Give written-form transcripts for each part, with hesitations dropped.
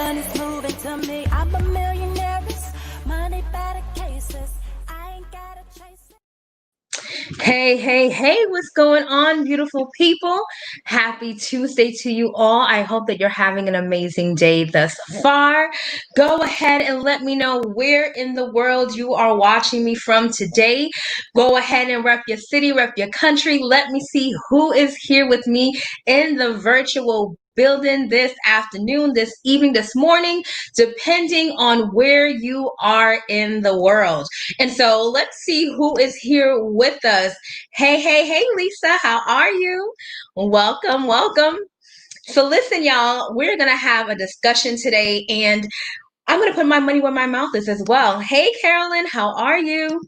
money's moving to me. I'm a millionaire. Money better cases. I ain't gotta chase it. Hey, what's going on, beautiful people? Happy Tuesday to you all. I hope that you're having an amazing day thus far. Go ahead and let me know where in the world you are watching me from today. Go ahead and rep your city, rep your country. Let me see who is here with me in the virtual building this afternoon, this evening, this morning, depending on where you are in the world. And so let's see who is here with us. Hey, Lisa, how are you? Welcome. So listen, y'all, we're going to have a discussion today, and I'm going to put my money where my mouth is as well. Hey, Carolyn, how are you?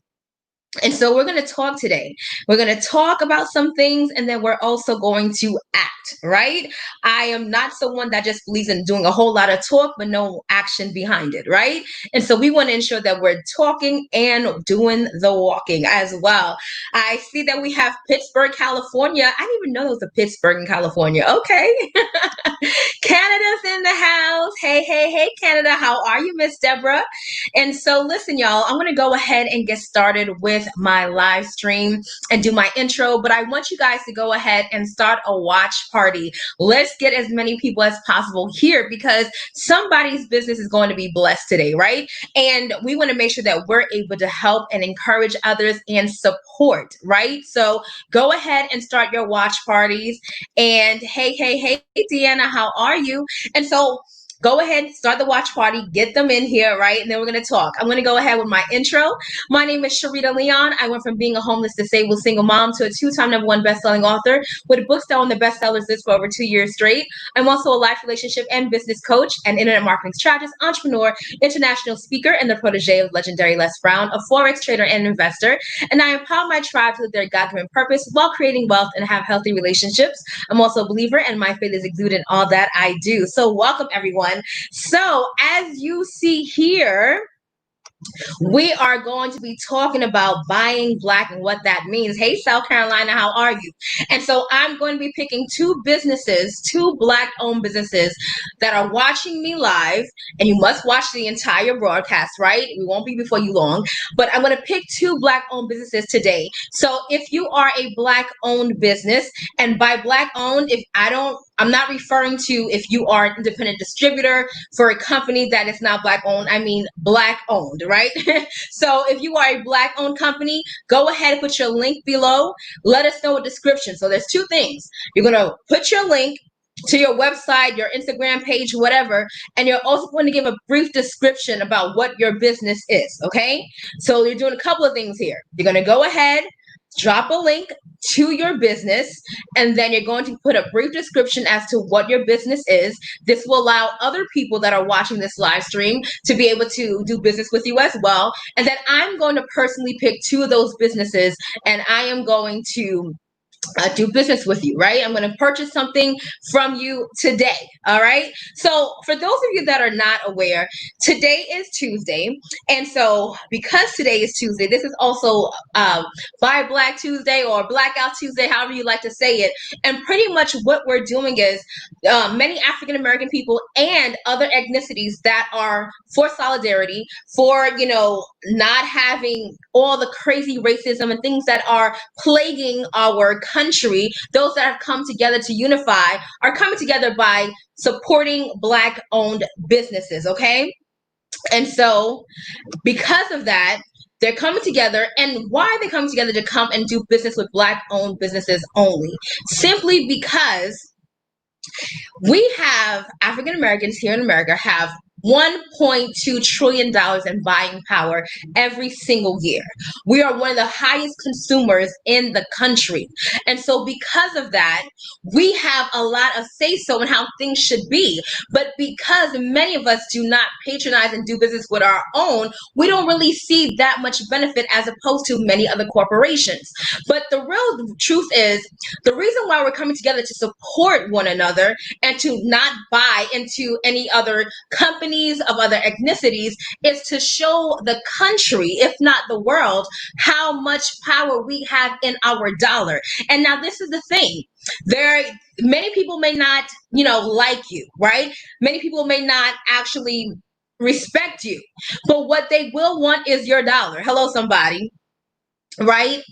And so we're going to talk today. We're going to talk about some things, and then we're also going to act, right? I am not someone that just believes in doing a whole lot of talk, but no action behind it, right? And so we want to ensure that we're talking and doing the walking as well. I see that we have Pittsburgh, California. I didn't even know there was a Pittsburgh in California. Okay. Canada's in the house. Hey, Canada. How are you, Miss Deborah? And so listen, y'all, I'm going to go ahead and get started with my live stream and do my intro, but I want you guys to go ahead and start a watch party. Let's get as many people as possible here because somebody's business is going to be blessed today, right? And we want to make sure that we're able to help and encourage others and support, right? So go ahead and start your watch parties. And hey, Deanna, how are you? And so go ahead, start the watch party, get them in here, right? And then we're going to talk. I'm going to go ahead with my intro. My name is Sharita Leon. I went from being a homeless, disabled, single mom to a two-time #1 best-selling author with books that were on the bestsellers list for over 2 years straight. I'm also a life relationship and business coach, an internet marketing strategist, entrepreneur, international speaker, and the protege of legendary Les Brown, a Forex trader and investor. And I empower my tribe to live their God-given purpose while creating wealth and have healthy relationships. I'm also a believer, and my faith is exuded in all that I do. So welcome, everyone. So as you see here, we are going to be talking about buying black and what that means. Hey, South Carolina, how are you? And so I'm going to be picking two black-owned businesses that are watching me live, and you must watch the entire broadcast, right? We won't be before you long, but I'm going to pick two black-owned businesses today. So if you are a black-owned business, and by black-owned, I'm not referring to if you are an independent distributor for a company that is not black-owned. I mean black-owned, right? So if you are a black-owned company, go ahead and put your link below. Let us know a description. So there's two things. You're going to put your link to your website, your Instagram page, whatever, and you're also going to give a brief description about what your business is, okay? So you're doing a couple of things here. You're going to go ahead, drop a link to your business, and then you're going to put a brief description as to what your business is. This will allow other people that are watching this live stream to be able to do business with you as well. And then I'm going to personally pick two of those businesses, and I am going to do business with you, right? I'm going to purchase something from you today. All right. So for those of you that are not aware, today is Tuesday. And so because today is Tuesday, this is also Buy Black Tuesday or Blackout Tuesday, however you like to say it. And pretty much what we're doing is many African-American people and other ethnicities that are for solidarity, for, not having all the crazy racism and things that are plaguing our country, those that have come together to unify are coming together by supporting black-owned businesses, okay? And so because of that, they're coming together. And why are they coming together to come and do business with black-owned businesses only? Simply because we have African Americans here in America have $1.2 trillion in buying power every single year. We are one of the highest consumers in the country. And so because of that, we have a lot of say-so in how things should be. But because many of us do not patronize and do business with our own, we don't really see that much benefit as opposed to many other corporations. But the real truth is, the reason why we're coming together to support one another and to not buy into any other company Chinese, of other ethnicities, is to show the country, if not the world, how much power we have in our dollar. And now this is the thing. There many people may not, like you, right? Many people may not actually respect you. But what they will want is your dollar. Hello, somebody, right?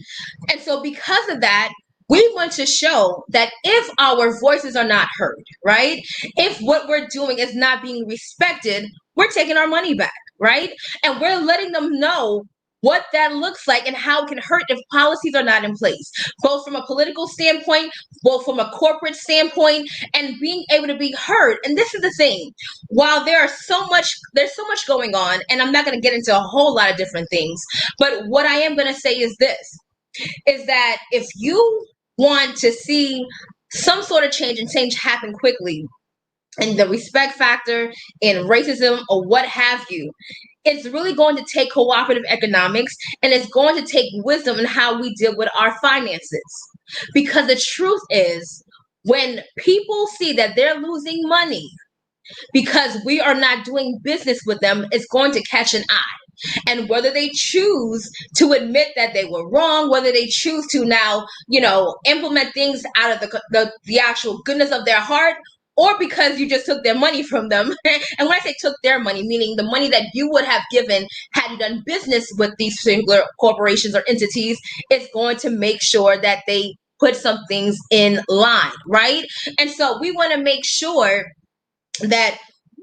And so, because of that, we want to show that if our voices are not heard, right? If what we're doing is not being respected, we're taking our money back, right? And we're letting them know what that looks like and how it can hurt if policies are not in place, both from a political standpoint, both from a corporate standpoint, and being able to be heard. And this is the thing. While there's so much going on, and I'm not going to get into a whole lot of different things, but what I am going to say is this, is that if you want to see some sort of change and change happen quickly, and the respect factor in racism or what have you, it's really going to take cooperative economics, and it's going to take wisdom in how we deal with our finances. Because the truth is, when people see that they're losing money because we are not doing business with them, it's going to catch an eye. And whether they choose to admit that they were wrong, whether they choose to now, implement things out of the actual goodness of their heart, or because you just took their money from them. And when I say took their money, meaning the money that you would have given had you done business with these singular corporations or entities, it's going to make sure that they put some things in line, right? And so we want to make sure that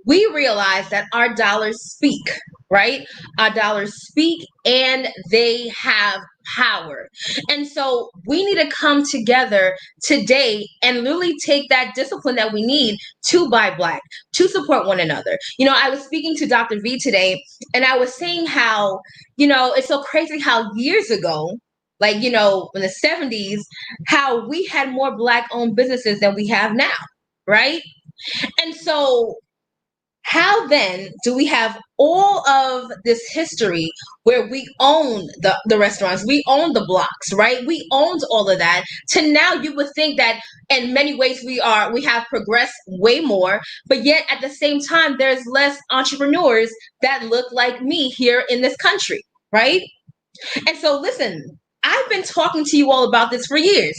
we realize that our dollars speak, right? Our dollars speak, and they have power. And so we need to come together today and really take that discipline that we need to buy Black, to support one another. I was speaking to Dr. V today, and I was saying how, it's so crazy how years ago, like, in the 70s, how we had more Black owned businesses than we have now, right? And so, how then do we have all of this history where we own the restaurants, we own the blocks, right? We owned all of that, to now you would think that in many ways we have progressed way more, but yet at the same time, there's less entrepreneurs that look like me here in this country, right? And so, listen, I've been talking to you all about this for years,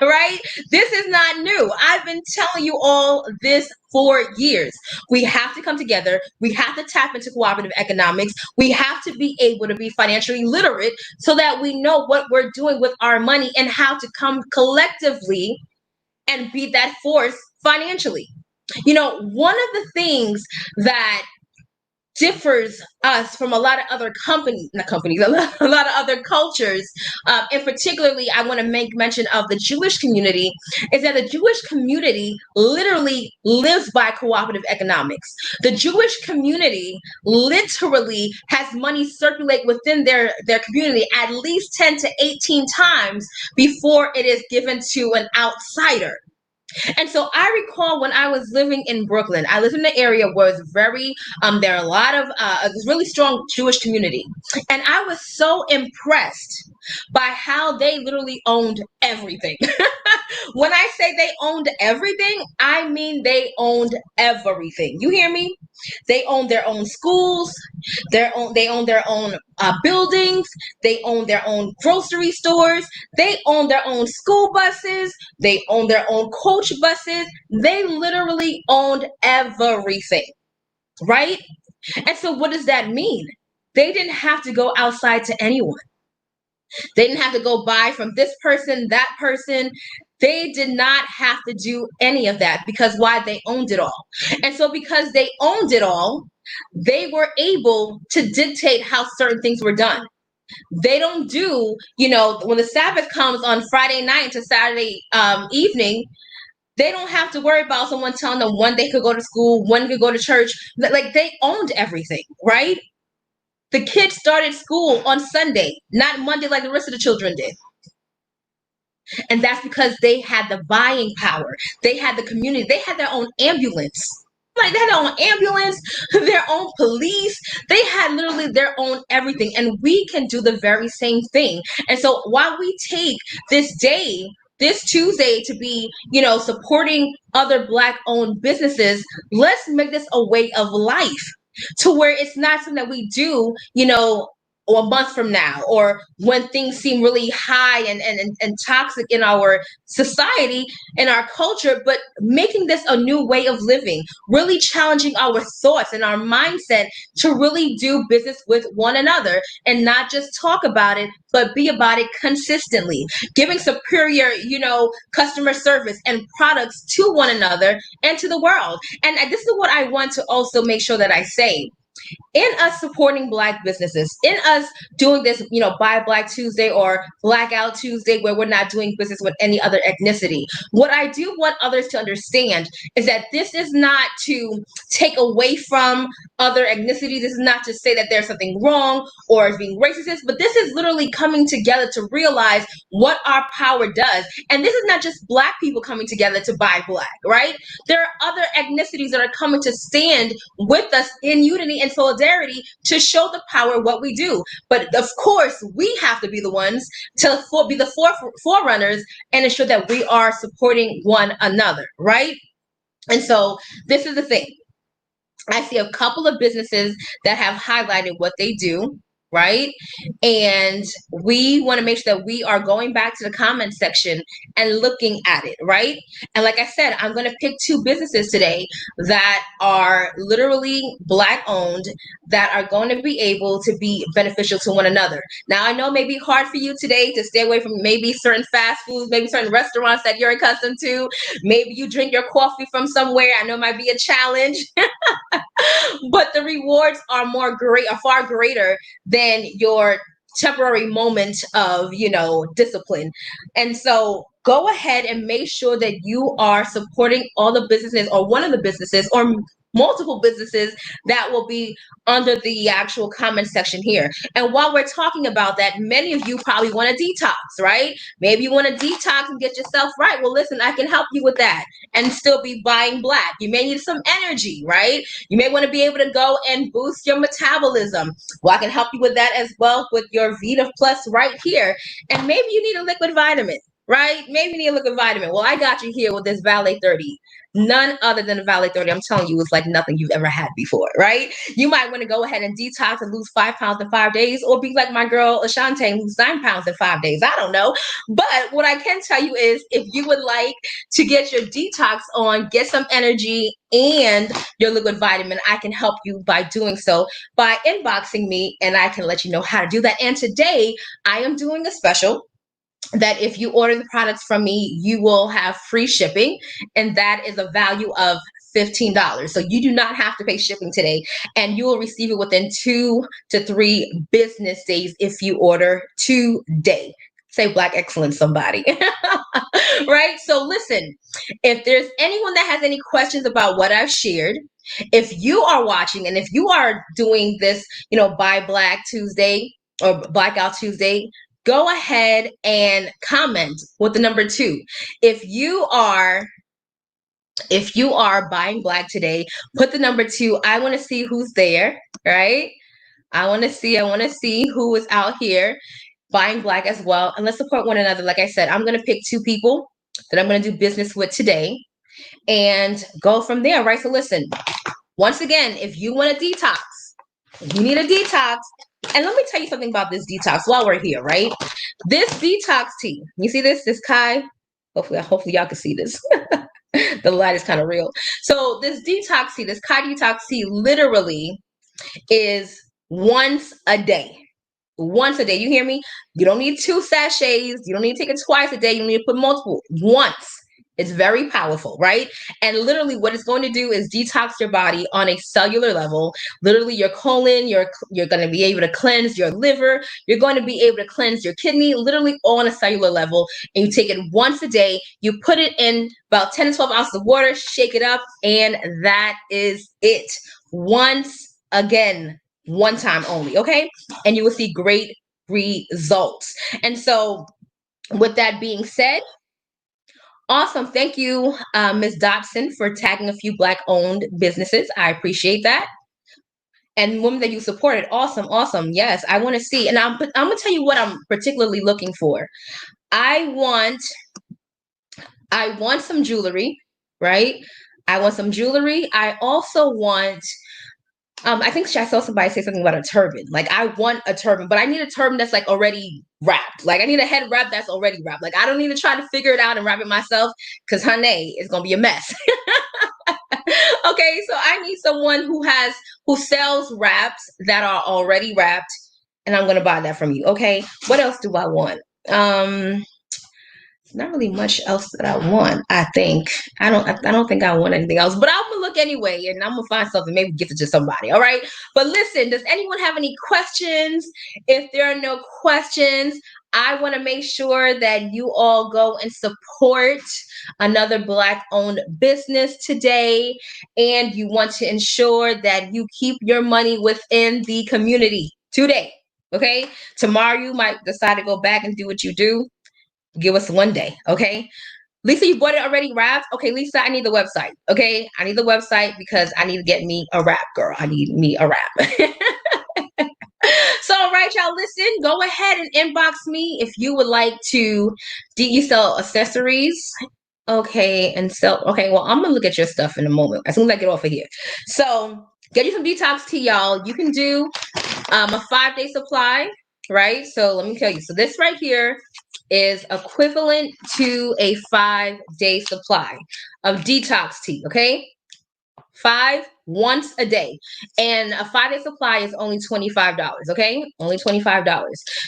right? This is not new. I've been telling you all this for years. We have to come together. We have to tap into cooperative economics. We have to be able to be financially literate so that we know what we're doing with our money and how to come collectively and be that force financially. One of the things that differs us from a lot of other not companies, a lot of other cultures, and particularly I want to make mention of the Jewish community, is that the Jewish community literally lives by cooperative economics. The Jewish community literally has money circulate within their community at least 10 to 18 times before it is given to an outsider. And so I recall when I was living in Brooklyn, I lived in an area where it's very, there are a lot of, a really strong Jewish community. And I was so impressed by how they literally owned everything. When I say they owned everything, I mean they owned everything. You hear me? They own their own schools. They own their own buildings. They own their own grocery stores. They own their own school buses. They own their own coach buses. They literally owned everything, right? And so what does that mean? They didn't have to go outside to anyone. They didn't have to go buy from this person, that person. They did not have to do any of that, because why? They owned it all. And so because they owned it all, they were able to dictate how certain things were done. They don't do, when the Sabbath comes on Friday night to Saturday evening, they don't have to worry about someone telling them when they could go to school, when they could go to church. Like, they owned everything, right? The kids started school on Sunday, not Monday like the rest of the children did. And that's because they had the buying power. They had the community. They had their own ambulance. Like, they had their own ambulance, their own police. They had literally their own everything. And we can do the very same thing. And so while we take this day this Tuesday to be, supporting other Black owned businesses, let's make this a way of life to where it's not something that we do, or a month from now, or when things seem really high and toxic in our society, in our culture, but making this a new way of living, really challenging our thoughts and our mindset to really do business with one another and not just talk about it, but be about it consistently, giving superior, customer service and products to one another and to the world. And this is what I want to also make sure that I say in us supporting Black businesses, in us doing this, Buy Black Tuesday or Blackout Tuesday, where we're not doing business with any other ethnicity. What I do want others to understand is that this is not to take away from other ethnicity. This is not to say that there's something wrong or is being racist, but this is literally coming together to realize what our power does. And this is not just Black people coming together to buy Black, right? There are other ethnicities that are coming to stand with us in unity and solidarity to show the power of what we do. But of course, we have to be the ones to be the forerunners and ensure that we are supporting one another, right? And so this is the thing. I see a couple of businesses that have highlighted what they do, right? And we want to make sure that we are going back to the comment section and looking at it, right? And like I said, I'm going to pick two businesses today that are literally Black owned that are going to be able to be beneficial to one another. Now, I know it may be hard for you today to stay away from maybe certain fast foods, maybe certain restaurants that you're accustomed to. Maybe you drink your coffee from somewhere. I know it might be a challenge. But the rewards are far greater than your temporary moment of, discipline. And so go ahead and make sure that you are supporting all the businesses or one of the businesses or multiple businesses that will be under the actual comment section here. And while we're talking about that, many of you probably want to detox, right? Maybe you want to detox and get yourself right. Well, listen, I can help you with that and still be buying Black. You may need some energy, right? You may want to be able to go and boost your metabolism. Well, I can help you with that as well with your Vita Plus right here. And maybe you need a liquid vitamin, right? Maybe you need a liquid vitamin. Well, I got you here with this Valet 30. None other than the Valet 30. I'm telling you, it's like nothing you've ever had before, right? You might want to go ahead and detox and lose 5 pounds in 5 days, or be like my girl Ashante and lose 9 pounds in 5 days. I don't know. But what I can tell you is if you would like to get your detox on, get some energy and your liquid vitamin, I can help you by doing so by inboxing me, and I can let you know how to do that. And today I am doing a special that if you order the products from me, you will have free shipping, and that is a value of $15. So you do not have to pay shipping today, and you will receive it within 2 to 3 business days if you order today. Say Black excellence, somebody. Right? So listen, if there's anyone that has any questions about what I've shared, if you are watching and if you are doing this, Buy Black Tuesday or Blackout Tuesday, go ahead and comment with the number 2. If you are buying Black today, put the number 2. I want to see who's there, right? I want to see who is out here buying Black as well. And let's support one another. Like I said, I'm going to pick 2 people that I'm going to do business with today and go from there, right? So listen, once again, if you want a detox, if you need a detox, and let me tell you something about this detox while we're here, right? This detox tea, you see this Kai? Hopefully y'all can see this. The light is kind of real. So this detox tea, this Kai detox tea literally is once a day. Once a day. You hear me? You don't need 2 sachets. You don't need to take it twice a day. You don't need to put multiple. Once. It's very powerful, right? And literally what it's going to do is detox your body on a cellular level. Literally your colon, you're going to be able to cleanse your liver. You're going to be able to cleanse your kidney, literally all on a cellular level. And you take it once a day. You put it in about 10 to 12 ounces of water, shake it up, and that is it. Once again, one time only, okay? And you will see great results. And so with that being said, awesome. Thank you, Ms. Dobson, for tagging a few Black-owned businesses. I appreciate that. And women that you supported. Awesome, awesome. Yes, I want to see. And I'm going to tell you what I'm particularly looking for. I want I want some jewelry, right? I want some jewelry. I also want I think I saw somebody say something about a turban. Like I want a turban, but I need a turban that's like already wrapped. Like I need a head wrap that's already wrapped. Like I don't need to try to figure it out and wrap it myself because honey, it's gonna be a mess. Okay, so I need someone who sells wraps that are already wrapped, and I'm gonna buy that from you. Okay, what else do I want? Not really much else that I want. I think I don't think I want anything else, but I'm gonna look anyway, and I'm gonna find something. Maybe gift it to somebody. All right. But listen, does anyone have any questions? If there are no questions, I want to make sure that you all go and support another Black-owned business today, and you want to ensure that you keep your money within the community today. Okay. Tomorrow you might decide to go back and do what you do. Give us one day, okay? Lisa, you bought it already wrapped? Okay, Lisa, I need the website, okay? I need the website because I need to get me a wrap, girl. I need me a wrap. So, all right, y'all, listen, go ahead and inbox me if you would like to. Do you sell accessories? Okay, and sell. Okay, well, I'm going to look at your stuff in a moment as soon as I get off of here. So, get you some detox tea, y'all. You can do a 5-day supply, right? So, let me tell you. So, this right here is equivalent to a 5-day supply of detox tea, okay? 5 once a day. And a 5-day supply is only $25, okay? Only $25.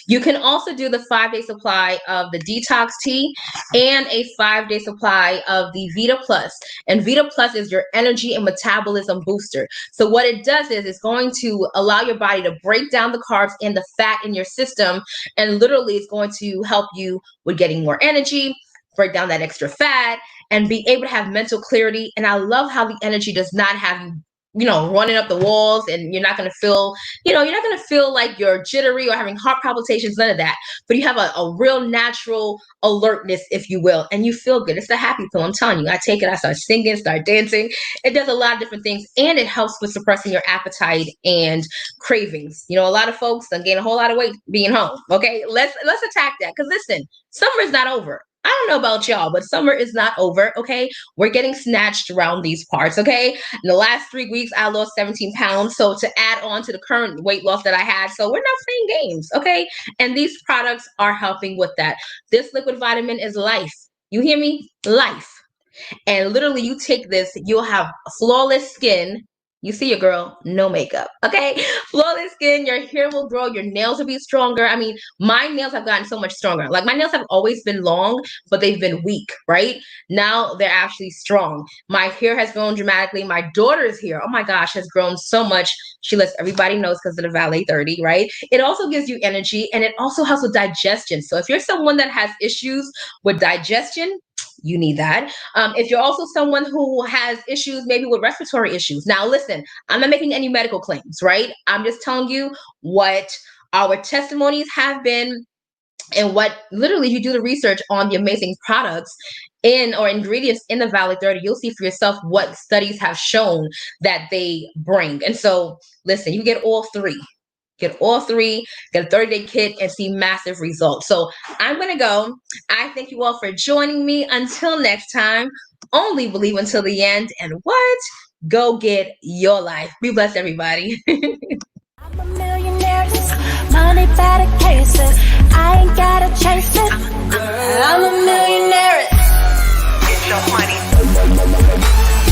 You can also do the 5-day supply of the detox tea and a 5-day supply of the Vita Plus. And Vita Plus is your energy and metabolism booster. So what it does is it's going to allow your body to break down the carbs and the fat in your system, and literally it's going to help you with getting more energy, break down that extra fat, and be able to have mental clarity. And I love how the energy does not have you, running up the walls, and you're not going to feel, you're not going to feel like you're jittery or having heart palpitations, none of that. But you have a real natural alertness, if you will, and you feel good. It's a happy pill. I'm telling you, I take it, I start singing, start dancing. It does a lot of different things, and it helps with suppressing your appetite and cravings. A lot of folks gain a whole lot of weight being home. Okay, let's attack that, because listen, summer is not over. I don't know about y'all, but summer is not over, okay? We're getting snatched around these parts, okay? In the last 3 weeks, I lost 17 pounds. So to add on to the current weight loss that I had, so we're not playing games, okay? And these products are helping with that. This liquid vitamin is life. You hear me? Life. And literally, you take this, you'll have flawless skin. You see your girl, no makeup, okay? Flawless skin, your hair will grow, your nails will be stronger. I mean, my nails have gotten so much stronger. Like, my nails have always been long, but they've been weak, right? Now they're actually strong. My hair has grown dramatically. My daughter's hair, oh my gosh, has grown so much. She lets everybody know because of the Valet 30, right? It also gives you energy, and it also helps with digestion. So if you're someone that has issues with digestion, you need that. If you're also someone who has issues maybe with respiratory issues. Now, listen, I'm not making any medical claims, right? I'm just telling you what our testimonies have been, and what literally you do the research on the amazing products or ingredients in the Valet 30, you'll see for yourself what studies have shown that they bring. And so, listen, you get all three. Get all three, get a 30-day kit, and see massive results. So I'm going to go. I thank you all for joining me. Until next time, only believe until the end. And what? Go get your life. Be blessed, everybody. I'm a millionaire, money better cases. I ain't gotta chase it. I'm a millionaire. Get your money.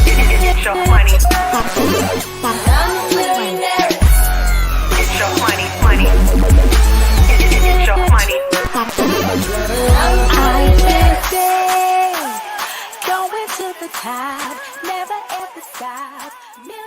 Get your money. I'm a millionaire. Get your money. Get your money. I'm big, going to the top, never ever stop.